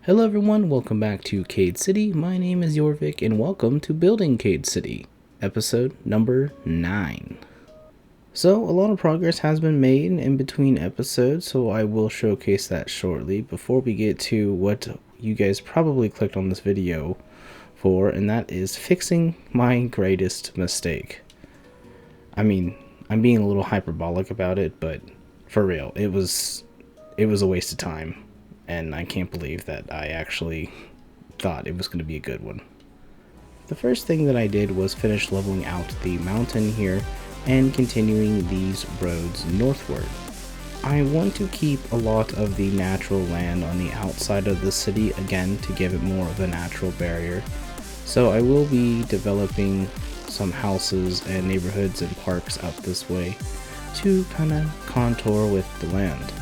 Hello everyone, welcome back to Cade City. My name is Jorvik and welcome to Building Cade City, episode number 9. So a lot of progress has been made in between episodes, so I will showcase that shortly before we get to what you guys probably clicked on this video for, and that is fixing my greatest mistake. I mean, I'm being a little hyperbolic about it, but for real, it was a waste of time. And I can't believe that I actually thought it was going to be a good one. The first thing that I did was finish leveling out the mountain here and continuing these roads northward. I want to keep a lot of the natural land on the outside of the city again to give it more of a natural barrier. So I will be developing some houses and neighborhoods and parks out this way to kind of contour with the land.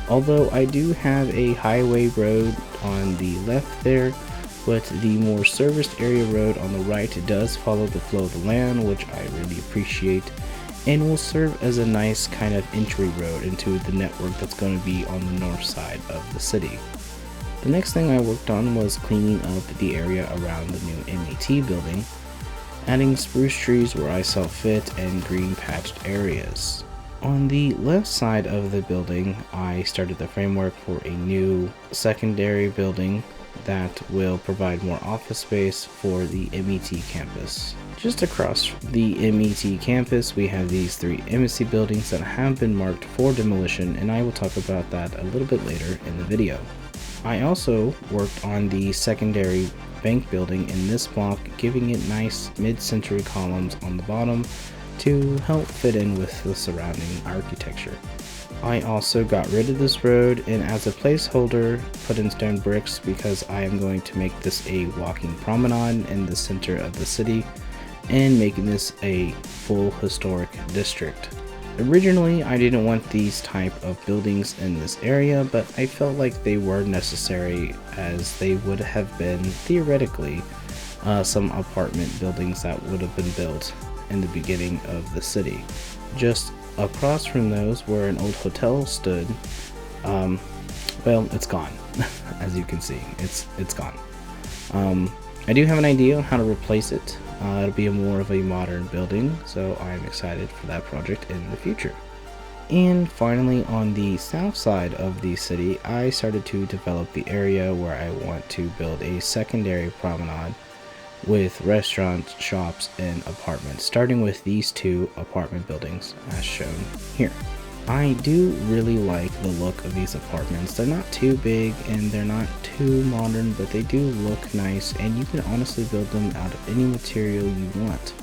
Although I do have a highway road on the left there, but the more serviced area road on the right does follow the flow of the land, which I really appreciate, and will serve as a nice kind of entry road into the network that's going to be on the north side of the city. The next thing I worked on was cleaning up the area around the new MET building, adding spruce trees where I saw fit and green patched areas. On the left side of the building, I started the framework for a new secondary building that will provide more office space for the MET campus. Just across the MET campus, we have these 3 embassy buildings that have been marked for demolition, and I will talk about that a little bit later in the video. I also worked on the secondary bank building in this block, giving it nice mid-century columns on the bottom to help fit in with the surrounding architecture. I also got rid of this road and as a placeholder put in stone bricks because I am going to make this a walking promenade in the center of the city and making this a full historic district. Originally I didn't want these type of buildings in this area, but I felt like they were necessary as they would have been theoretically some apartment buildings that would have been built in the beginning of the city. Just across from those where an old hotel stood, well, it's gone. As you can see, it's gone. I do have an idea on how to replace it. It'll be more of a modern building, so I'm excited for that project in the future. And finally, on the south side of the city, I started to develop the area where I want to build a secondary promenade with restaurants, shops, and apartments, starting with these 2 apartment buildings as shown here. I do really like the look of these apartments. They're not too big and they're not too modern, but they do look nice, and you can honestly build them out of any material you want.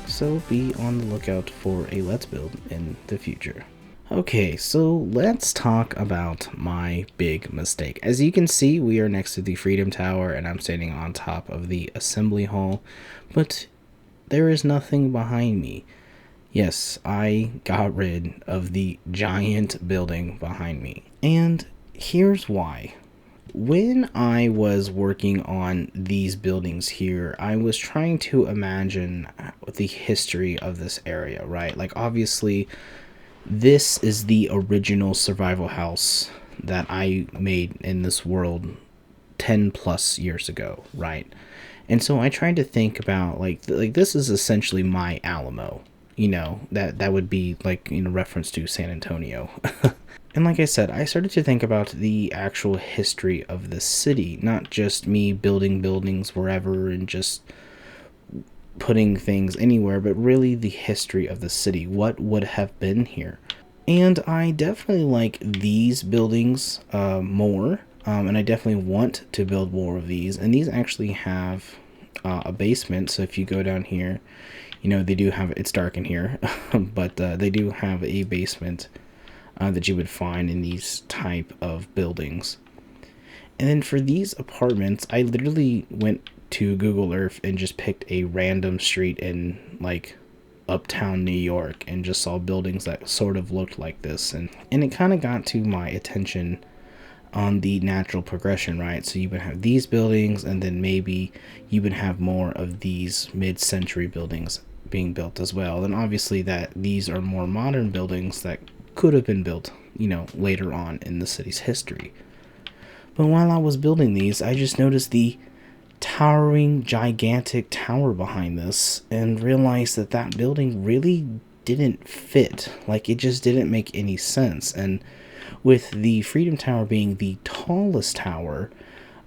So be on the lookout for a Let's Build in the future. Okay, so let's talk about my big mistake. As you can see, we are next to the Freedom Tower and I'm standing on top of the Assembly Hall, but there is nothing behind me. Yes, I got rid of the giant building behind me. And here's why. When I was working on these buildings here, I was trying to imagine the history of this area, right? Like obviously, this is the original survival house that I made in this world 10 plus years ago, right? And so I tried to think about like this is essentially my Alamo, you know, that would be like in reference to San Antonio. And like I said, I started to think about the actual history of the city, not just me building buildings wherever and just putting things anywhere, but really the history of the city, what would have been here. And I definitely like these buildings more, and I definitely want to build more of these. And these actually have a basement, so if you go down here, you know, they do have, it's dark in here, but they do have a basement that you would find in these type of buildings. And then for these apartments, I literally went to Google Earth and just picked a random street in like uptown New York and just saw buildings that sort of looked like this, and it kind of got to my attention on the natural progression, right? So you would have these buildings and then maybe you would have more of these mid-century buildings being built as well. And obviously that these are more modern buildings that could have been built, you know, later on in the city's history. But while I was building these, I just noticed the towering, gigantic tower behind this and realized that that building really didn't fit. Like, it just didn't make any sense. And with the Freedom Tower being the tallest tower,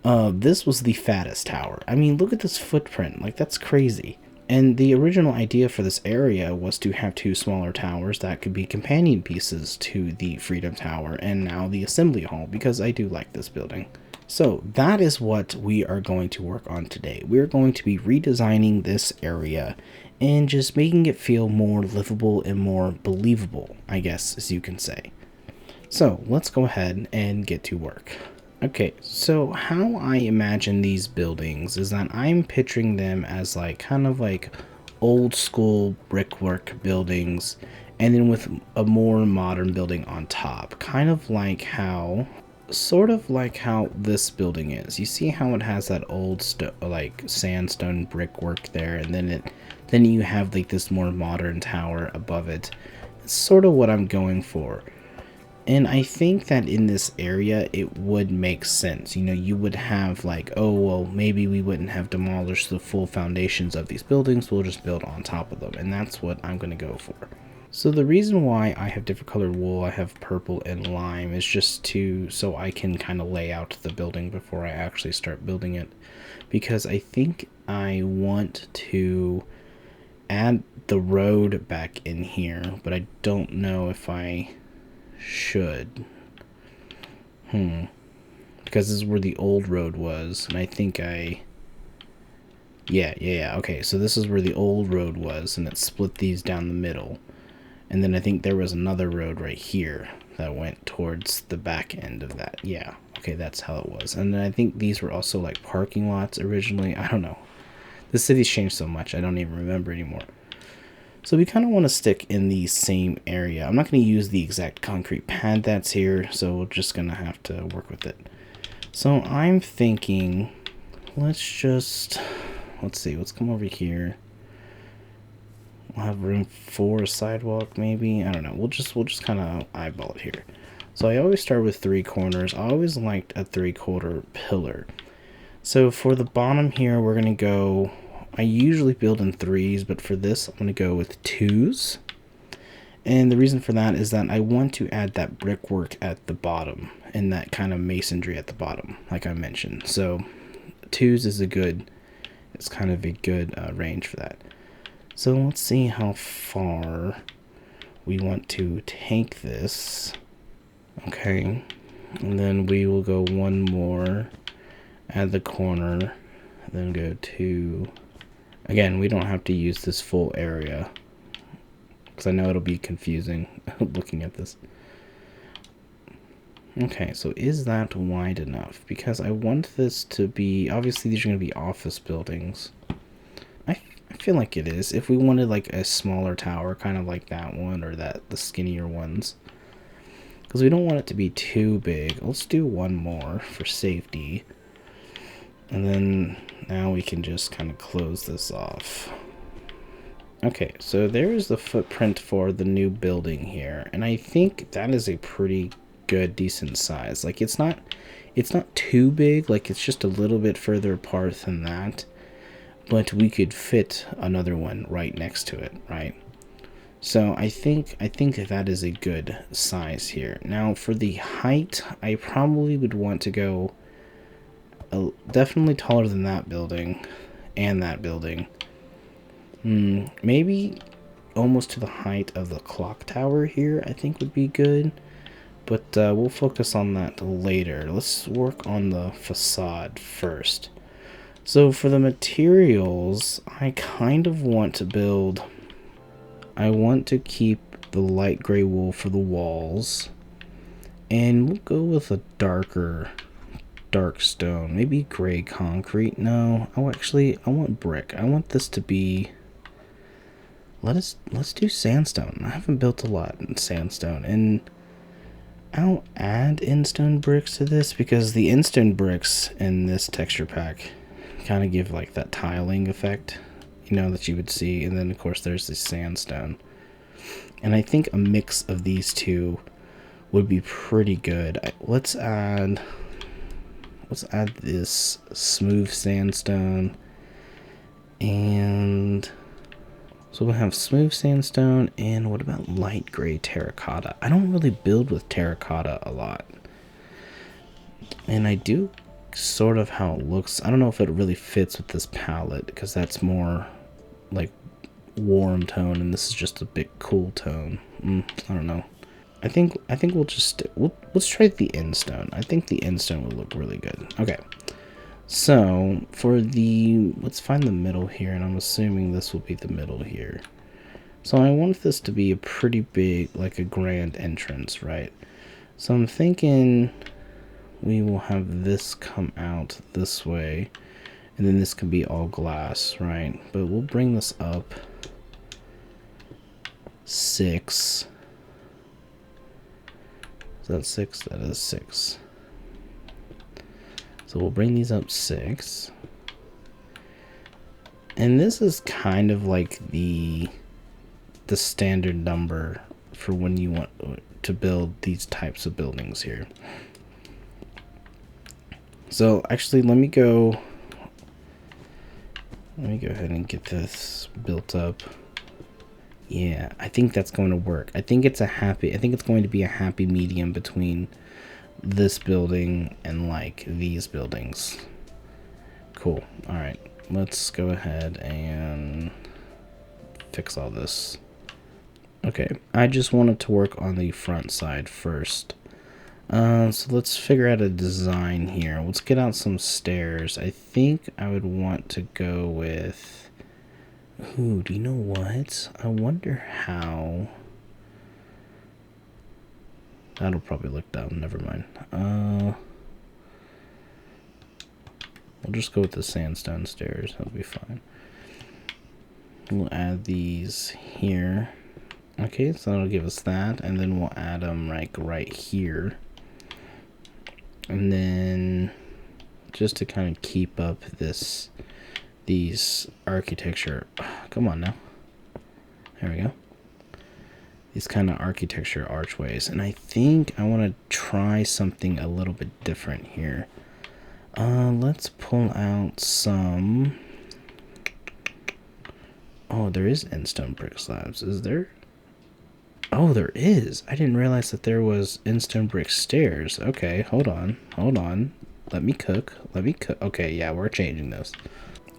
this was the fattest tower. I mean, look at this footprint. Like, that's crazy. And the original idea for this area was to have two smaller towers that could be companion pieces to the Freedom Tower and now the Assembly Hall, because I do like this building. So that is what we are going to work on today. We're going to be redesigning this area and just making it feel more livable and more believable, I guess, as you can say. So let's go ahead and get to work. Okay, so how I imagine these buildings is that I'm picturing them as like kind of like old school brickwork buildings, and then with a more modern building on top, sort of like how this building is. You see how it has that old like sandstone brickwork there, and then you have like this more modern tower above it. It's sort of what I'm going for. And I think that in this area, it would make sense. You know, you would have like, oh, well, maybe we wouldn't have demolished the full foundations of these buildings. We'll just build on top of them. And that's what I'm going to go for. So the reason why I have different colored wool, I have purple and lime, is just so I can kind of lay out the building before I actually start building it. Because I think I want to add the road back in here, but I don't know if I should. Because this is where the old road was, and I think yeah, okay, so this is where the old road was, and it split these down the middle. And then I think there was another road right here that went towards the back end of that. Yeah, okay, that's how it was. And then I think these were also like parking lots originally. I don't know. The city's changed so much, I don't even remember anymore. So we kind of want to stick in the same area. I'm not going to use the exact concrete pad that's here, so we're just going to have to work with it. So I'm thinking, let's see, let's come over here. We'll have room for a sidewalk, maybe. I don't know. We'll just kind of eyeball it here. So I always start with 3 corners. I always liked a 3/4 pillar. So for the bottom here, we're going to go, I usually build in 3s, but for this, I'm going to go with 2s. And the reason for that is that I want to add that brickwork at the bottom and that kind of masonry at the bottom, like I mentioned. So 2s is it's kind of a good range for that. So let's see how far we want to take this. Okay, and then we will go one more, add the corner, then go to, again, we don't have to use this full area because I know it'll be confusing looking at this. Okay, so is that wide enough? Because I want this to be, obviously these are going to be office buildings. I feel like it is. If we wanted like a smaller tower, kind of like that one or the skinnier ones. Because we don't want it to be too big. Let's do one more for safety. And then now we can just kind of close this off. Okay, so there is the footprint for the new building here. And I think that is a pretty good, decent size. Like it's not too big. Like it's just a little bit further apart than that. But we could fit another one right next to it, right? So I think that is a good size here. Now for the height, I probably would want to go definitely taller than that building and that building. Maybe almost to the height of the clock tower here, I think would be good. But we'll focus on that later. Let's work on the facade first. So for the materials, I kind of want to build, I want to keep the light gray wool for the walls, and we'll go with a dark stone, maybe gray concrete. No, I want brick. I want this to be, let's do sandstone. I haven't built a lot in sandstone, and I'll add in-stone bricks to this because the in-stone bricks in this texture pack kind of give like that tiling effect, you know, that you would see. And then of course there's the sandstone, and I think a mix of these two would be pretty good. Let's add, let's add this smooth sandstone. And so we'll have smooth sandstone, and what about light gray terracotta? I don't really build with terracotta a lot. And I do sort of how it looks. I don't know if it really fits with this palette, because that's more like warm tone, and this is just a bit cool tone. I don't know. I think we'll just let's try the end stone. I think the end stone will look really good. Okay. So for the, let's find the middle here, and I'm assuming this will be the middle here. So I want this to be a pretty big, like a grand entrance, right? So I'm thinking we will have this come out this way, and then this can be all glass, right? But we'll bring this up 6. Is that 6? That is 6. So we'll bring these up 6. And this is kind of like the standard number for when you want to build these types of buildings here. So actually, let me go ahead and get this built up. Yeah, I think that's going to work. I think it's going to be a happy medium between this building and like these buildings. Cool. All right, let's go ahead and fix all this. Okay, I just wanted to work on the front side first. So let's figure out a design here. Let's get out some stairs. I think I would want to go with, ooh, do you know what? I wonder how. That'll probably look dumb. Never mind. We'll just go with the sandstone stairs. That'll be fine. We'll add these here. Okay, so that'll give us that, and then we'll add them like right here. And then just to kind of keep up these architecture, come on now. There we go. These kind of architecture archways, and I think I want to try something a little bit different here. Let's pull out some. Oh, there is end stone brick slabs. Is there? Oh, there is. I didn't realize that there was end stone brick stairs. Okay, hold on. Let me cook. Okay, yeah, we're changing this.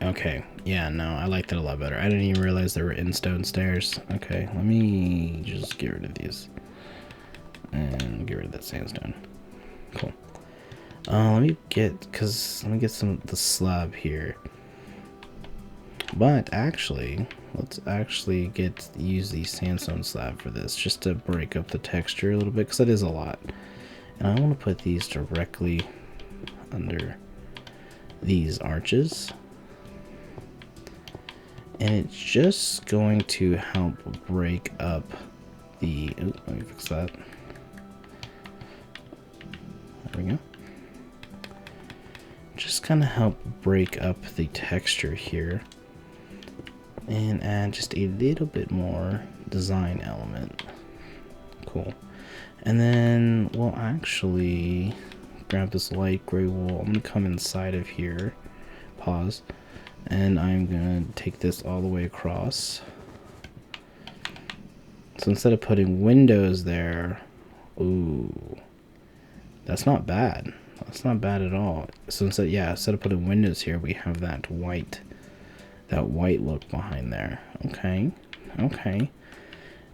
Okay, yeah, no, I like that a lot better. I didn't even realize there were end stone stairs. Okay, let me just get rid of these and get rid of that sandstone. Cool. Let me get some of the slab here. But actually, let's actually use the sandstone slab for this, just to break up the texture a little bit, because it is a lot. And I want to put these directly under these arches. And it's just going to help break up the, ooh, let me fix that. There we go. Just kind of help break up the texture here. And add just a little bit more design element. Cool. And then we'll actually grab this light gray wool. I'm going to come inside of here. Pause. And I'm going to take this all the way across. So instead of putting windows there, ooh, that's not bad. That's not bad at all. So instead of putting windows here, we have that white look behind there. Okay.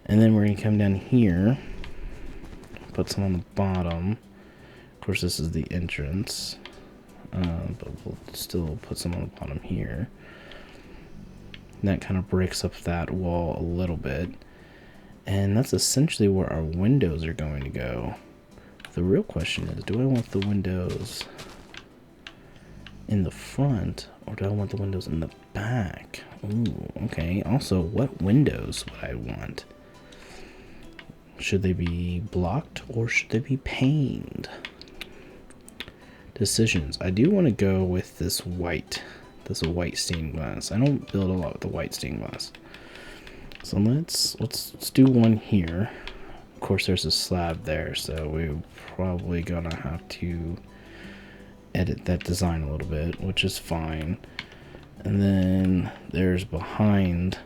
And then we're going to come down here, put some on the bottom. Of course, this is the entrance. But we'll still put some on the bottom here. And that kind of breaks up that wall a little bit. And that's essentially where our windows are going to go. The real question is, do I want the windows in the front, or do I want the windows in the back? Ooh, okay. Also, what windows would I want? Should they be blocked, or should they be paned? Decisions. I do want to go with this white stained glass. I don't build a lot with the white stained glass. So let's do one here. Of course, there's a slab there, so we're probably gonna have to edit that design a little bit, which is fine. And then there's behind.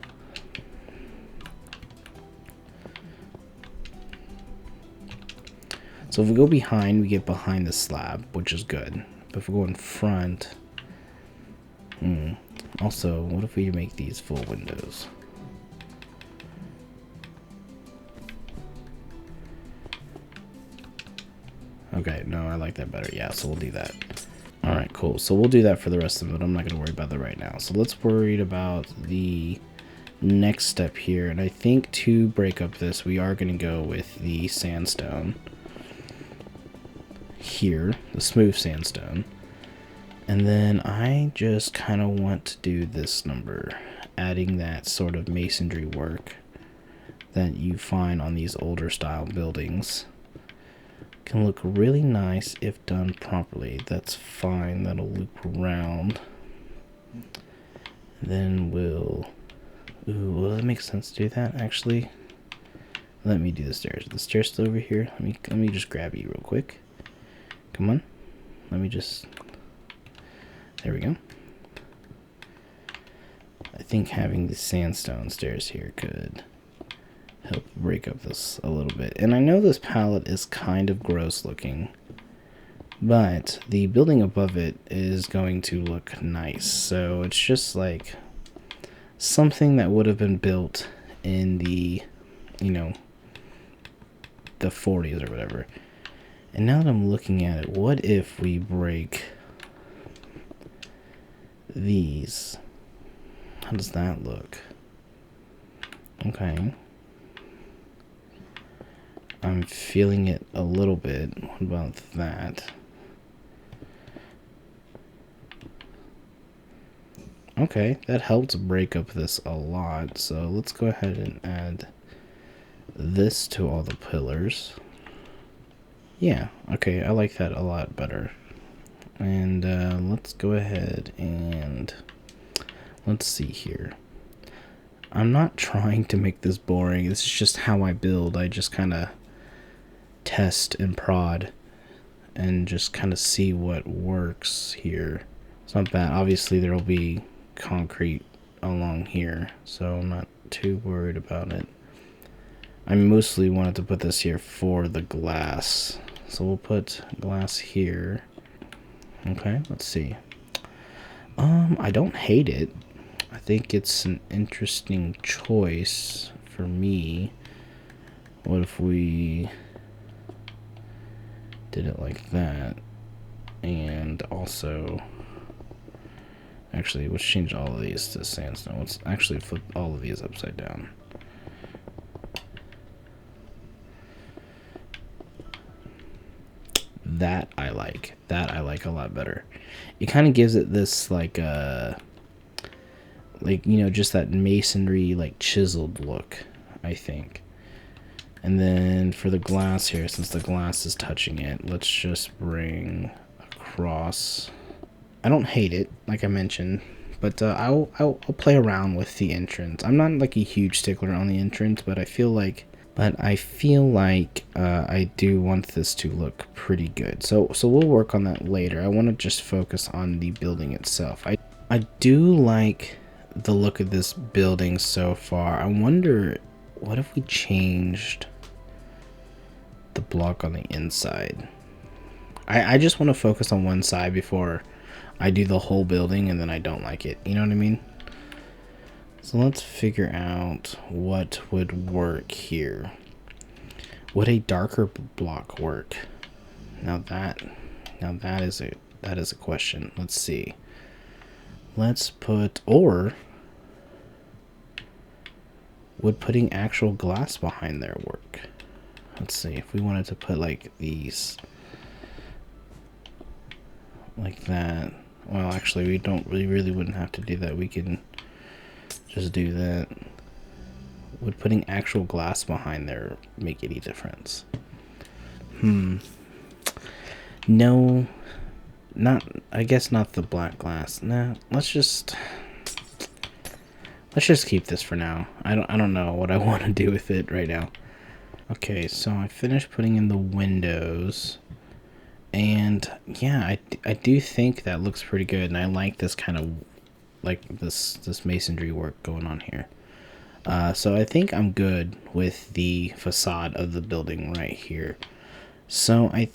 So if we go behind, we get behind the slab, which is good. But if we go in front, also, what if we make these full windows? Okay, no, I like that better. Yeah, so we'll do that. All right, cool. So we'll do that for the rest of it. I'm not going to worry about that right now. So let's worry about the next step here. And I think to break up this, we are going to go with the sandstone here, the smooth sandstone. And then I just kind of want to do this number, adding that sort of masonry work that you find on these older style buildings. Can look really nice if done properly. That's fine. That'll loop around. Then we'll... Ooh, will it make sense to do that, actually? Let me do the stairs. The stairs still over here? Let me just grab you real quick. Come on. Let me just... There we go. I think having the sandstone stairs here could help break up this a little bit. And I know this palette is kind of gross looking, but the building above it is going to look nice. So it's just like something that would have been built in the, you know, the 40s or whatever. And now that I'm looking at it, what if we break these? How does that look? Okay. I'm feeling it a little bit. What about that? Okay, that helps break up this a lot. So let's go ahead and add this to all the pillars. Yeah, okay, I like that a lot better. And let's go ahead and let's see here. I'm not trying to make this boring. This is just how I build. I just kind of test and prod and just kind of see what works here. It's not bad. Obviously there will be concrete along here, so I'm not too worried about it. I mostly wanted to put this here for the glass, so we'll put glass here. Okay, let's see. I don't hate it. I think it's an interesting choice for me. What if we did it like that? And also, actually, let's change all of these to sandstone. Let's actually flip all of these upside down. That I like. That I like a lot better. It kind of gives it this like you know, just that masonry, like chiseled look, I think. And then for the glass here, since the glass is touching it, let's just bring across. I don't hate it, like I mentioned, but I'll play around with the entrance. I'm not like a huge stickler on the entrance, but I feel like I do want this to look pretty good. So we'll work on that later. I want to just focus on the building itself. I do like the look of this building so far. I wonder, what if we changed the block on the inside? I just want to focus on one side before I do the whole building and then I don't like it. You know what I mean? So let's figure out what would work here. Would a darker block work? Now that is a question. Let's see. Let's put, or would putting actual glass behind there work? Let's see, if we wanted to put like these, like that. Well, actually, we really wouldn't have to do that. We can just do that. Would putting actual glass behind there make any difference? No, I guess not the black glass. Nah, let's just keep this for now. I don't know what I want to do with it right now. Okay, so I finished putting in the windows, And yeah, I do think that looks pretty good, and I like this kind of like this masonry work going on here. So I think I'm good with the facade of the building right here. So I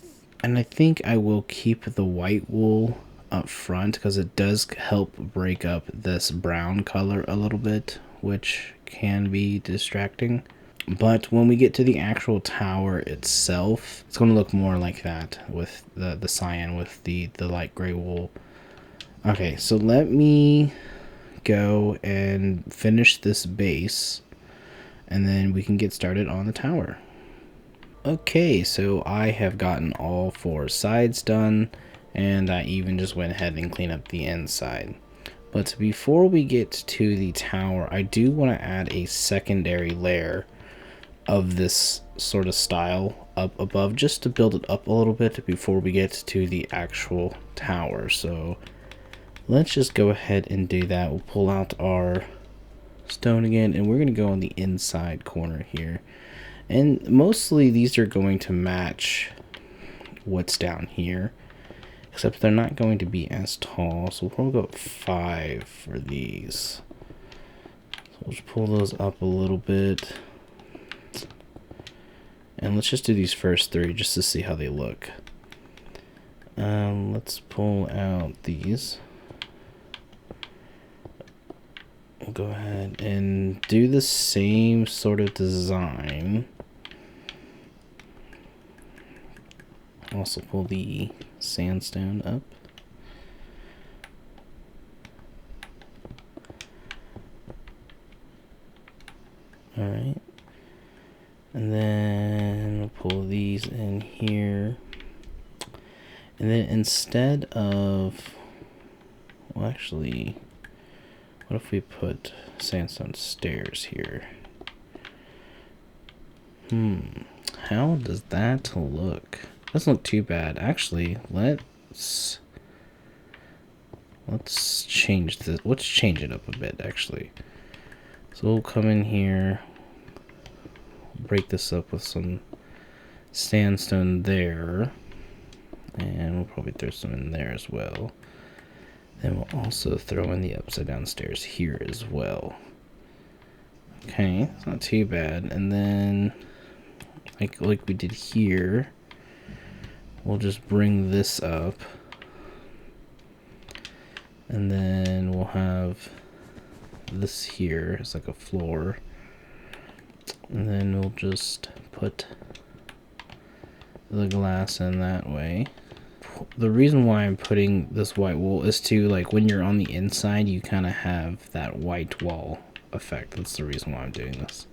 think I will keep the white wool up front because it does help break up this brown color a little bit, which can be distracting. But when we get to the actual tower itself, it's going to look more like that with the cyan with the light gray wool. Okay, so let me go and finish this base, and then we can get started on the tower. Okay, so I have gotten all 4 sides done, and I even just went ahead and cleaned up the inside. But before we get to the tower, I do want to add a secondary layer of this sort of style up above, just to build it up a little bit before we get to the actual tower. So let's just go ahead and do that. We'll pull out our stone again, and we're going to go on the inside corner here. And mostly these are going to match what's down here, except they're not going to be as tall. So we'll probably go 5 for these. So we'll just pull those up a little bit. And let's just do these first 3 just to see how they look. Let's pull out these. We'll go ahead and do the same sort of design. Also pull the sandstone up. Alright. And then we'll pull these in here. And then instead of, well, actually, what if we put sandstone stairs here? How does that look? Doesn't look too bad. Actually, let's change this. Let's change it up a bit, actually. So we'll come in here, break this up with some sandstone there, and we'll probably throw some in there as well. Then we'll also throw in the upside down stairs here as well. Okay, it's not too bad. And then like we did here, we'll just bring this up, and then we'll have this here as like a floor, and then we'll just put the glass in that way. The reason why I'm putting this white wool is to, like, when you're on the inside, you kind of have that white wall effect. That's the reason why I'm doing this.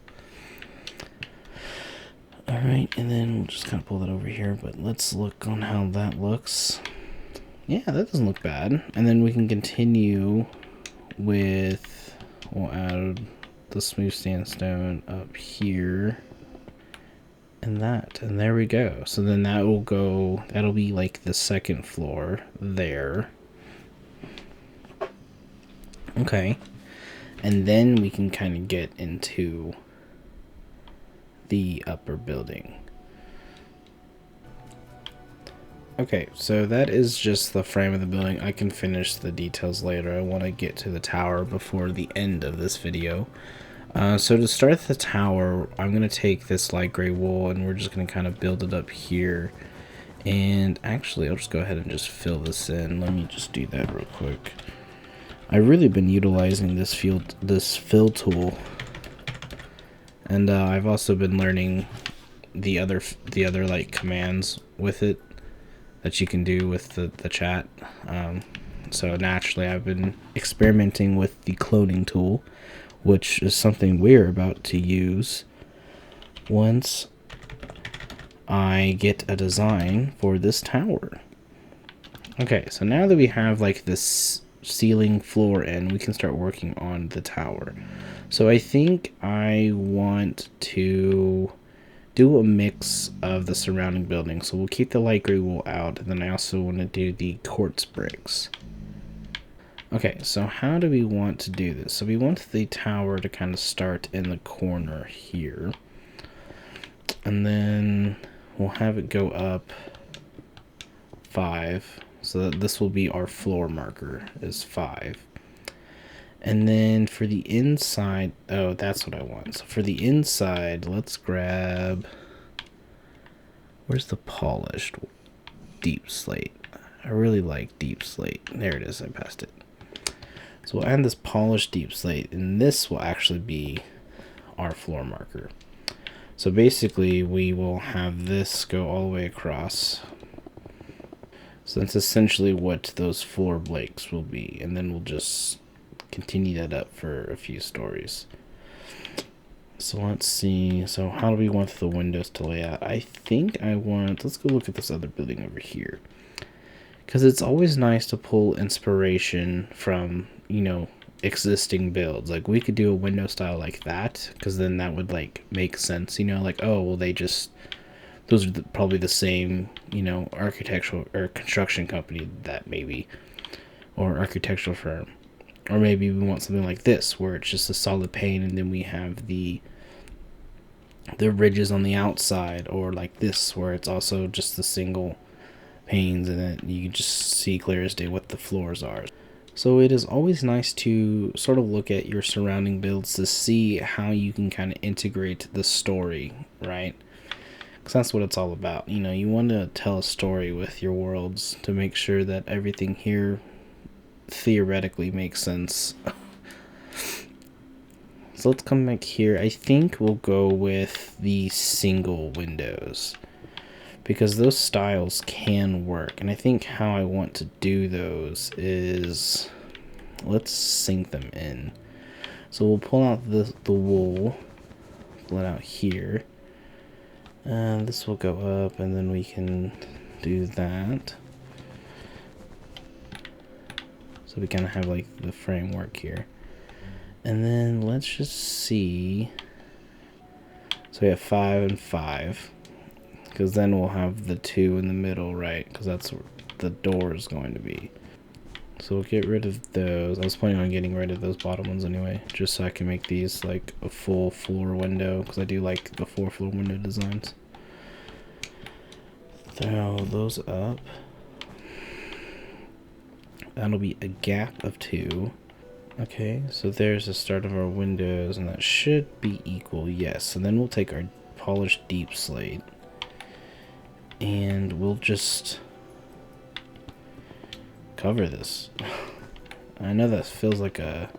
Alright, and then we'll just kind of pull that over here, but let's look on how that looks. Yeah, that doesn't look bad. And then we can continue with, we'll add the smooth sandstone up here. And there we go. So then that'll be like the second floor there. Okay. And then we can kind of get into the upper building. Okay, so that is just the frame of the building. I can finish the details later. I want to get to the tower before the end of this video. So to start the tower, I'm going to take this light gray wool, and we're just going to kind of build it up here. And actually, I'll just go ahead and just fill this in. Let me just do that real quick. I've really been utilizing this fill tool, and I've also been learning the other like commands with it that you can do with the chat. So naturally, I've been experimenting with the cloning tool, which is something we're about to use once I get a design for this tower. Okay, so now that we have like this ceiling floor in, we can start working on the tower. So I think I want to do a mix of the surrounding buildings. So we'll keep the light gray wool out, and then I also want to do the quartz bricks. Okay, so how do we want to do this? So we want the tower to kind of start in the corner here. And then we'll have it go up 5. So this will be our floor marker is 5. And then for the inside, oh, that's what I want. So for the inside, let's grab, where's the polished deep slate? I really like deep slate. There it is, I passed it. So we'll add this polished deep slate, and this will actually be our floor marker. So basically we will have this go all the way across. So that's essentially what those floor blakes will be, and then we'll just continue that up for a few stories. So let's see, so how do we want the windows to lay out? I think I want, let's go look at this other building over here, because it's always nice to pull inspiration from, you know, existing builds. Like we could do a window style like that, because then that would like make sense, you know, like, oh well, they just, those are probably the same, you know, architectural or construction company that maybe, or architectural firm. Or maybe we want something like this, where it's just a solid pane, and then we have the ridges on the outside, or like this, where it's also just the single panes, and then you can just see clear as day what the floors are. So it is always nice to sort of look at your surrounding builds to see how you can kind of integrate the story, right? Because that's what it's all about. You know, you want to tell a story with your worlds to make sure that everything here theoretically makes sense. So let's come back here. I think we'll go with the single windows, because those styles can work. And I think how I want to do those is, let's sink them in. So we'll pull out the wool, pull it out here. And this will go up, and then we can do that. So we kind of have like the framework here. And then let's just see. So we have 5 and 5. Because then we'll have the 2 in the middle, right? Because that's where the door is going to be. So we'll get rid of those. I was planning on getting rid of those bottom ones anyway, just so I can make these like a full floor window, because I do like the 4 floor window designs. Throw those up. That'll be a gap of 2. Okay, so there's the start of our windows, and that should be equal, yes. And then we'll take our polished deep slate, and we'll just cover this. I know that feels like a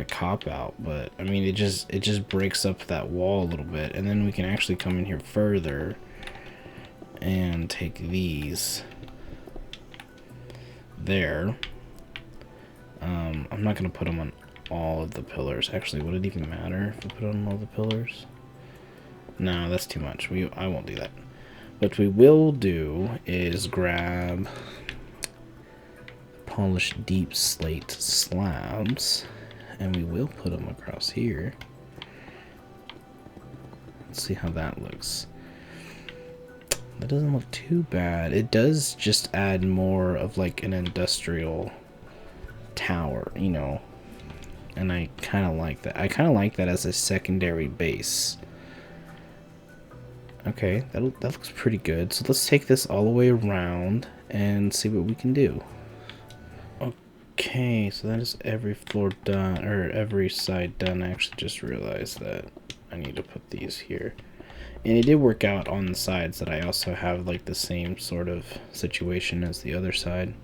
cop-out, but I mean, it just breaks up that wall a little bit, and then we can actually come in here further and take these there. I'm not gonna put them on all of the pillars. Actually, would it even matter if we put on all the pillars? No, that's too much. I won't do that. What we will do is grab polished deep slate slabs, and we will put them across here. Let's see how that looks. That doesn't look too bad. It does just add more of like an industrial tower, you know, and I kind of like that. I kind of like that as a secondary base. Okay, that looks pretty good. So let's take this all the way around and see what we can do. Okay, so that is every floor done, or every side done. I actually just realized that I need to put these here. And it did work out on the sides that I also have like the same sort of situation as the other side,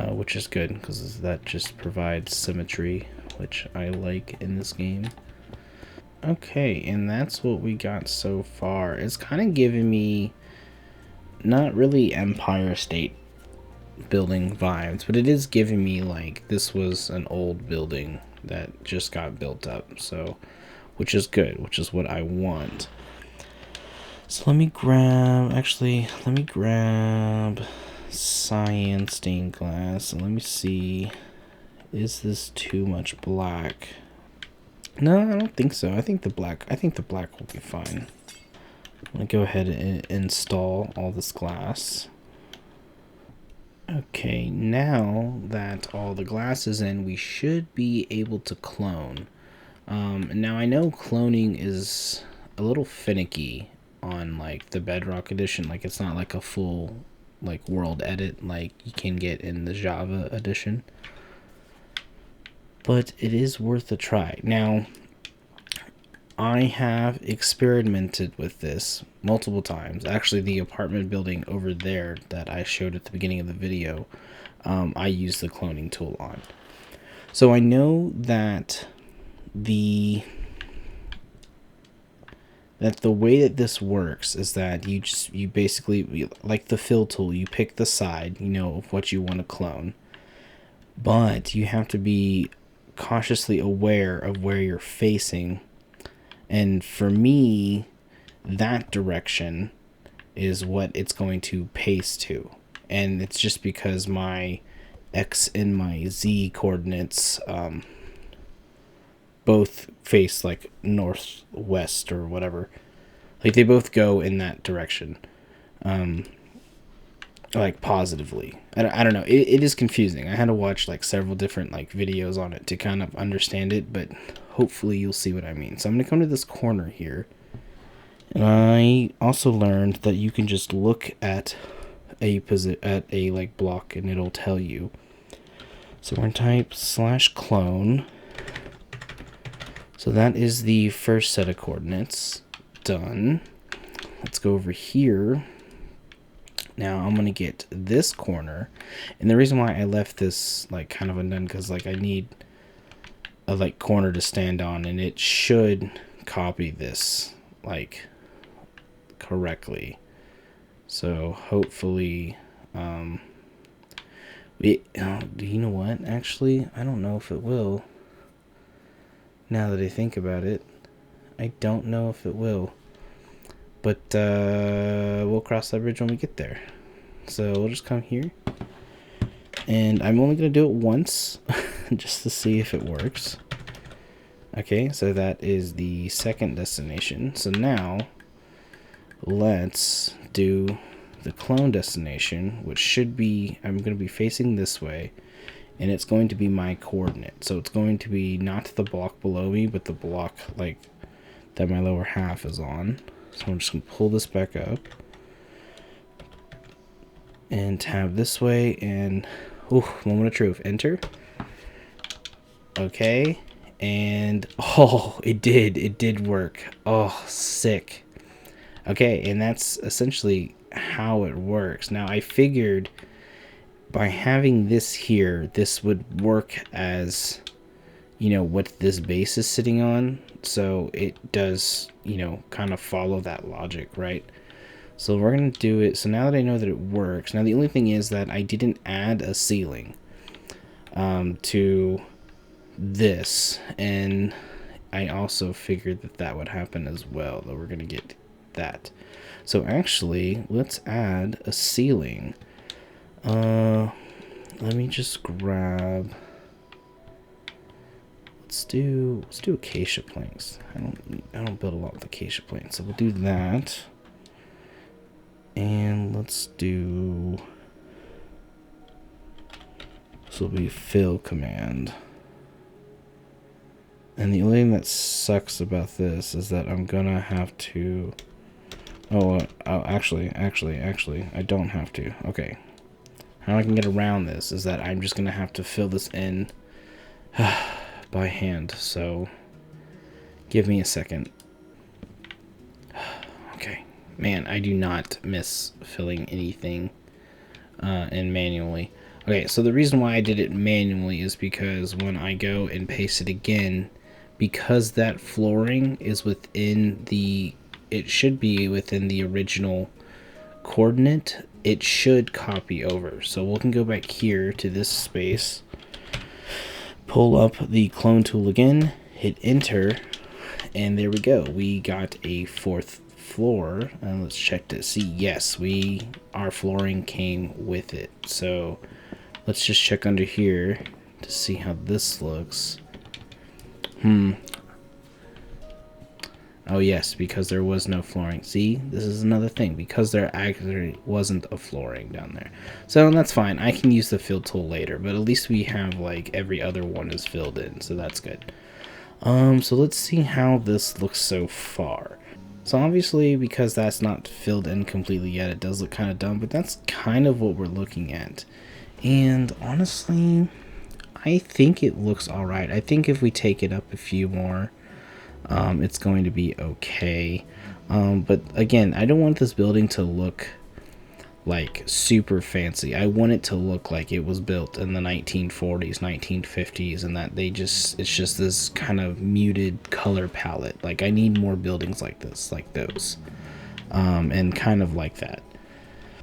which is good because that just provides symmetry, which I like in this game. Okay, and that's what we got so far. It's kind of giving me not really Empire State building vibes, but it is giving me like this was an old building that just got built up, so which is good, which is what I want. So let me grab cyan stained glass, and let me see, is this too much black? No, I don't think so. I think the black will be fine. I'm gonna go ahead and install all this glass. Okay, now that all the glass is in, we should be able to clone. Now I know cloning is a little finicky on like the Bedrock edition. Like it's not like a full like world edit like you can get in the Java edition. But it is worth a try. Now, I have experimented with this multiple times. Actually, the apartment building over there that I showed at the beginning of the video, I used the cloning tool on. So I know that the way that this works is that you basically, like the fill tool, you pick the side, of what you want to clone, but you have to be cautiously aware of where you're facing. And for me, that direction is what it's going to paste to. And it's just because my X and my Z coordinates both face like northwest or whatever. Like they both go in that direction. Like positively. I don't know. It is confusing. I had to watch like several different like videos on it to kind of understand it, but hopefully you'll see what I mean. So I'm going to come to this corner here. And I also learned that you can just look at a like block and it'll tell you. So we're going to type /clone. So that is the first set of coordinates. Done. Let's go over here. Now I'm going to get this corner. And the reason why I left this like kind of undone, because like I need a like corner to stand on, and it should copy this like correctly. So hopefully do you know what? Actually, I don't know if it will. Now that I think about it, I don't know if it will. But we'll cross that bridge when we get there. So we'll just come here. And I'm only going to do it once just to see if it works. Okay, so that is the second destination. So now let's do the clone destination, which should be, I'm going to be facing this way. And it's going to be my coordinate. So it's going to be not the block below me, but the block like that my lower half is on. So I'm just going to pull this back up and tab this way, and moment of truth, enter. Okay, and it did work. Oh, sick. Okay, and that's essentially how it works. Now I figured by having this here, this would work as, what this base is sitting on. So it does, kind of follow that logic, right? So we're going to do it. So now that I know that it works, now the only thing is that I didn't add a ceiling to this. And I also figured that that would happen as well, that we're going to get that. So actually, let's add a ceiling. Let me just grab, let's do acacia planks. I don't build a lot with acacia planks, so we'll do that. And let's do, this will be fill command. And the only thing that sucks about this is that I'm gonna have to, actually, I don't have to. Okay. How I can get around this is that I'm just gonna have to fill this in by hand. So give me a second. Okay. Man, I do not miss filling anything in manually. Okay, so the reason why I did it manually is because when I go and paste it again, because that flooring is within the, it should be within the original coordinate, it should copy over. So we can go back here to this space, pull up the clone tool again, hit enter, and there we go. We got a fourth floor. And let's check to see. Yes, our flooring came with it. So let's just check under here to see how this looks. Oh yes, because there was no flooring. See, this is another thing, because there actually wasn't a flooring down there. So that's fine. I can use the fill tool later, but at least we have like every other one is filled in, so that's good. So let's see how this looks so far. So obviously, because that's not filled in completely yet, it does look kind of dumb, but that's kind of what we're looking at. And honestly, I think it looks alright. I think if we take it up a few more, it's going to be okay. But again, I don't want this building to look like super fancy. I want it to look like it was built in the 1940s, 1950s, and that it's just this kind of muted color palette. Like, I need more buildings like this, like those, and kind of like that.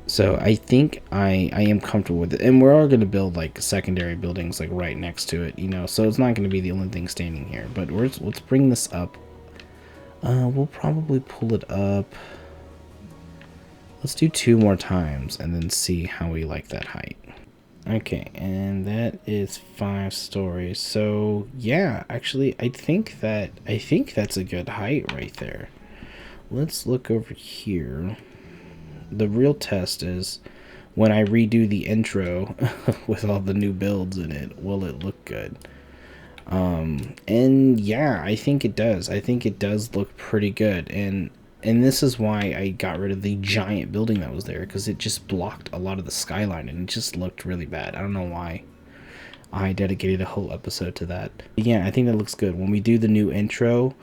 So I think I am comfortable with it, and we're all going to build like secondary buildings like right next to it, you know, so it's not going to be the only thing standing here. But let's bring this up. We'll probably pull it up. Let's do 2 more times and then see how we like that height. Okay, and that is 5 stories. So yeah, actually I think that's a good height right there. Let's look over here. The real test is when I redo the intro with all the new builds in it, will it look good? And yeah, I think it does. I think it does look pretty good. And this is why I got rid of the giant building that was there, because it just blocked a lot of the skyline and it just looked really bad. I don't know why I dedicated a whole episode to that. But yeah, I think that looks good. When we do the new intro,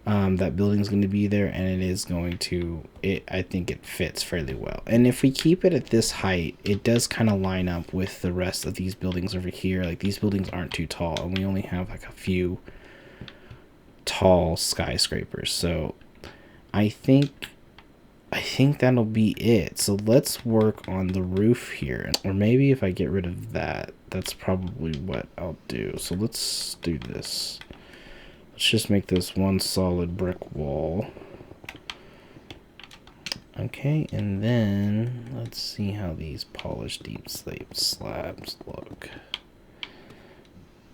that building's going to be there, and it is going to, I think it fits fairly well. And if we keep it at this height, it does kind of line up with the rest of these buildings over here. Like, these buildings aren't too tall, and we only have like a few tall skyscrapers. So I think that'll be it. So let's work on the roof here, or maybe if I get rid of that, that's probably what I'll do. So let's do this. Let's just make this one solid brick wall. Okay, and then let's see how these polished deep slabs look.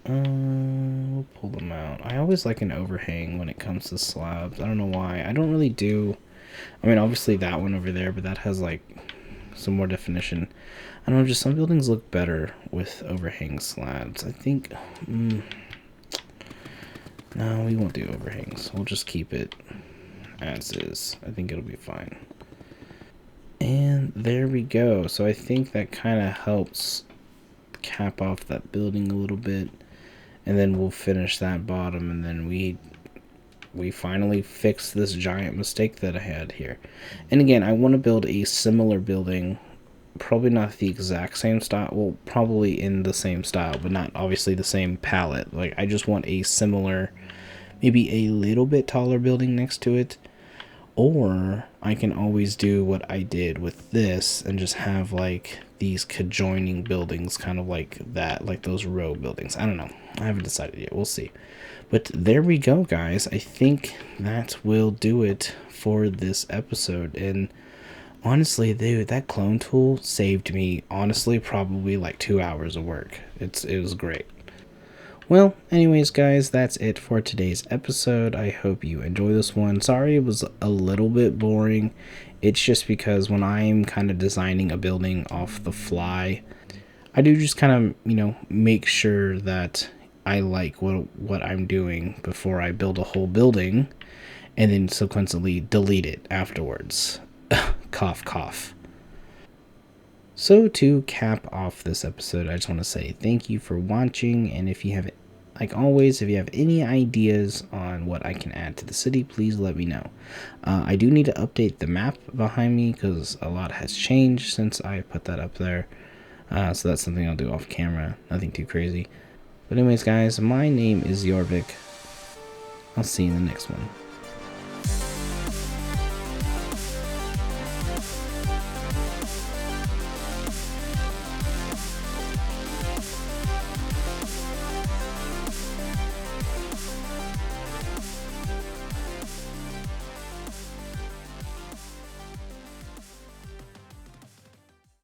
We'll pull them out. I always like an overhang when it comes to slabs. I don't know why. I don't really do. I mean, obviously that one over there, but that has like some more definition. I don't know, just some buildings look better with overhang slabs. I think. No, we won't do overhangs. We'll just keep it as is. I think it'll be fine. And there we go. So I think that kind of helps cap off that building a little bit. And then we'll finish that bottom, and then we finally fix this giant mistake that I had here. And again, I want to build a similar building, probably not the exact same style, well, probably in the same style, but not obviously the same palette. Like, I just want a similar, maybe a little bit taller building next to it. Or I can always do what I did with this and just have like these conjoining buildings, kind of like that, like those row buildings. I don't know. I haven't decided yet. We'll see. But there we go, guys. I think that will do it for this episode. And honestly, dude, that clone tool saved me, honestly, probably like 2 hours of work. It was great. Well, anyways, guys, that's it for today's episode. I hope you enjoy this one. Sorry it was a little bit boring. It's just because when I'm kind of designing a building off the fly, I do just kind of, you know, make sure that I like what I'm doing before I build a whole building, and then subsequently delete it afterwards. Cough, cough. So to cap off this episode, I just want to say thank you for watching, and if you have, like always, if you have any ideas on what I can add to the city, please let me know. I do need to update the map behind me because a lot has changed since I put that up there. So that's something I'll do off camera, nothing too crazy. But anyways, guys, my name is Jorvik. I'll see you in the next one.